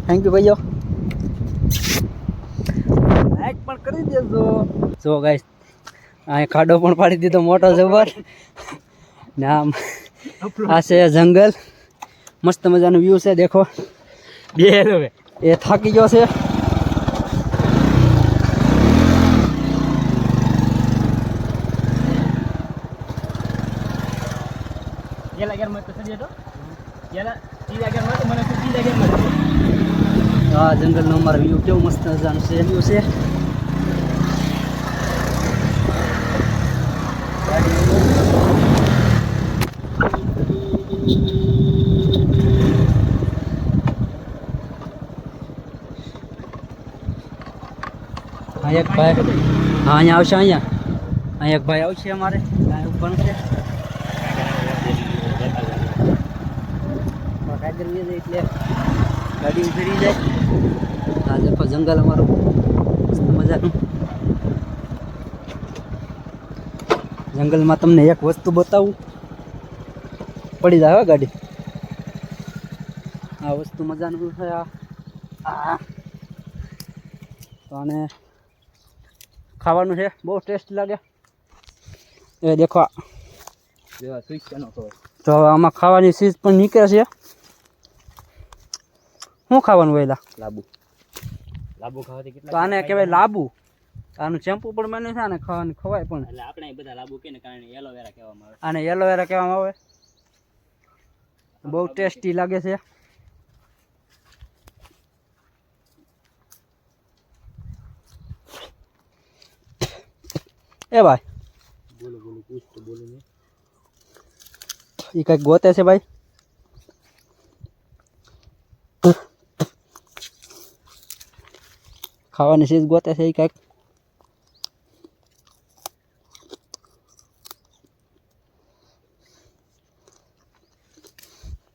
thank you भैया like पण કરી દેજો જો ગાઈસ આ ખાડો પણ પાડી દીધો મોટો જબર ને આમ આ છે જંગલ મસ્ત મજાનો વ્યૂ છે દેખો બે હવે એ થાકી ગયો છે गेला गेर मत सर तो गेला टीला गेर मत મને ટીલા गेर मत આ જંગલનો અમારો વ્યૂ કેવો મસ્ત મજાનો છે વ્યૂ છે हाँ एक भाई हाँ यहाँ आवशे यहाँ एक भाई आवशे हमारे ऊपर से એટલે ગાડી ઉભરી જાય આ દેખો જંગલ અમારું મસ્ત મજાનું જંગલમાં તમને એક વસ્તુ બતાવું પડી જાય ગાડી આ વસ્તુ મજાનું છે આ અને ખાવાનું છે બહુ ટેસ્ટ લાગે એ દેખો જેવા સ્વિચ કેનો તો તો આમાં ખાવાની ચીજ પણ નીકળે છે શું ખાવાનું વહેલા લાબુ લાબુ ખાવાથી કેટલા તો આને કહેવાય લાબુ આનું શેમ્પુ પણ બને છે અને ખાવાનું ખવાય પણ એટલે આપણે બધા લાબુ કે ને કારણે એલોવેરા કહેવામાં આવે આને એલોવેરા કહેવામાં આવે બહુ ટેસ્ટી લાગે છે એ ભાઈ બોલો બોલો પૂછ તો બોલો ને ये कहीं गोते से भाई खावा चीज गोते से कहीं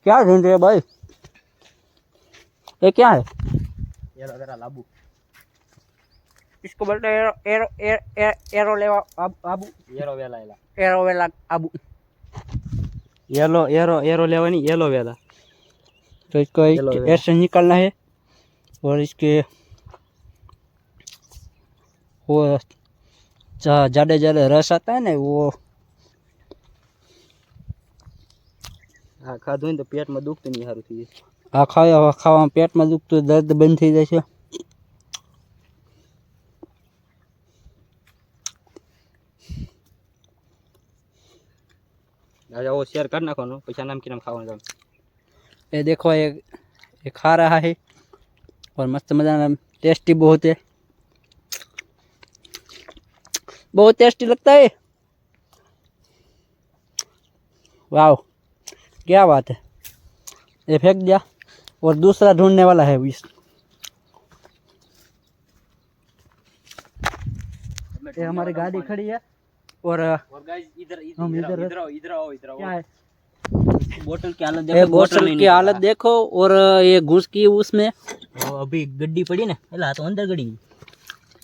क्या ढूंढ रहे भाई ये क्या है एलोवेरा लाबू इसको बोलते हैं एरो एरो एरो लेवा आबू एरोवेला आबू येलो एरो एरो लेवानी एलोवेरा तो इसको ऐसे निकालना है और इसके वो जाडे जाडे रस आता है ना वो हाँ खाधु तो पेट में दुखत नहीं सारू थी आ खावा खावा पेट में दुखत दर्द बंद थी जाए वो शेयर कर ना कोनो पैसा नाम की नाम खावा जाओ ये देखो ये खा रहा है और मस्त मजा टेस्टी बहुत है बहुत टेस्टी लगता है वाह क्या बात है ये फेंक दिया और दूसरा ढूंढने वाला है इस ये हमारी गाड़ी खड़ी है और गाइस इधर हम इधर आओ क्या है बोतल की हालत देखो बोतल की हालत देखो और ये घुस की उसमें अभी गड्डी पड़ी ना एला तो अंदर गड़ी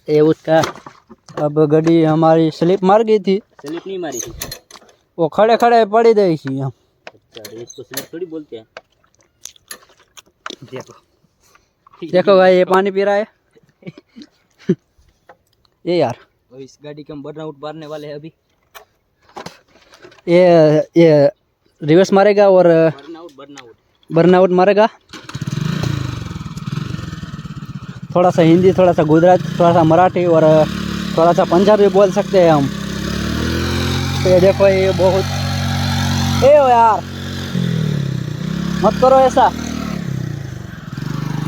ये उसका अब गड्डी हमारी स्लिप मार गई थी स्लिप नहीं मारी थी वो खड़े खड़े पड़ी गई थी हम अच्छा इसको स्लिप थोड़ी बोलते हैं देखो भाई ये पानी पी रहा है ये यार और इस गाड़ी के हम बर्नआउट मारने वाले हैं अभी ये रिवर्स मारेगा और बर्नआउट मारेगा थोड़ा सा हिंदी थोड़ा सा गुजराती थोड़ा सा मराठी और थोड़ा सा पंजाबी बोल सकते हैं हम तो ये देखो ये बहुत ए ओ यार मत करो ऐसा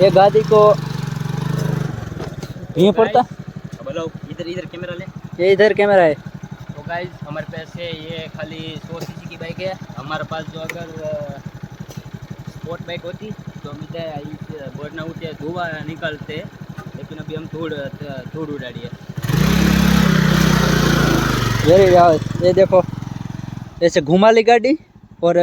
ये गाड़ी को यहीं पड़ता बोलो इधर इधर कैमरा ले ये इधर कैमरा है तो गाइस हमारे पास है ये खाली 100 सीसी की बाइक है हमारे पास जो अगर स्पोर्ट बाइक होती तो हम इधर बर्नआउट या धुआं निकालते लेकिन अभी हम धूड़ उड़ाड़ी है ये देखो ऐसे घुमा ली गाड़ी और